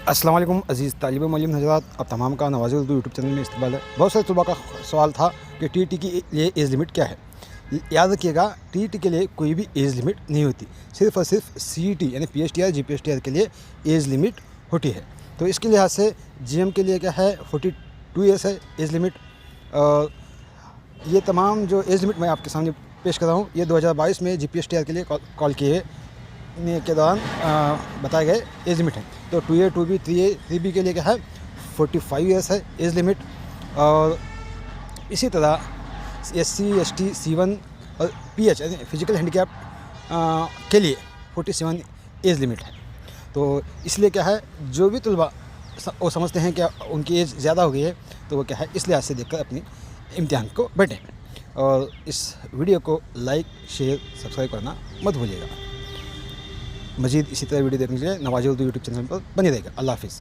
अस्सलाम वालेकुम अज़ीज़ तालिब इल्म हज़रात, अब तमाम का नवाज़ उर्दू यूट्यूब चैनल में इस्तकबाल है। बहुत सारे तलबा का सवाल था कि टीईटी के लिए एज लिमिट क्या है। याद रखिएगा, टीईटी के लिए कोई भी एज लिमिट नहीं होती, सिर्फ़ और सिर्फ सीईटी यानी पीएचटीआर जीपीएचटीआर के लिए एज लिमिट होती है। तो इसके लिहाज से जीएम के लिए क्या है, 42 ईयर्स है एज लिमिट। ये तमाम जो एज लिमिट मैं आपके सामने पेश कर रहा हूँ, ये 2022 में जीपीएचटीआर के लिए कॉल किए के दौरान बताए गए एज लिमिट है। तो 2A 2B 3A 3B के लिए क्या है, 45 ईयर्स है एज लिमिट। और इसी तरह SC ST C1 और PH यानी फिजिकल हैंडीकैप के लिए 47 एज लिमिट है। तो इसलिए क्या है, जो भी तलबा वो समझते हैं कि उनकी एज ज़्यादा हो गई है, तो वो क्या है, इस लिहाज से देखकर अपनी इम्तिहान को बैठें। और इस वीडियो को लाइक शेयर सब्सक्राइब करना मत भूलिएगा। मज़ीद इसी तरह वीडियो देखने के लिए नवाज़ उर्दू यूट्यूब चैनल पर बने रहेगा। अल्लाह हाफ़िज़।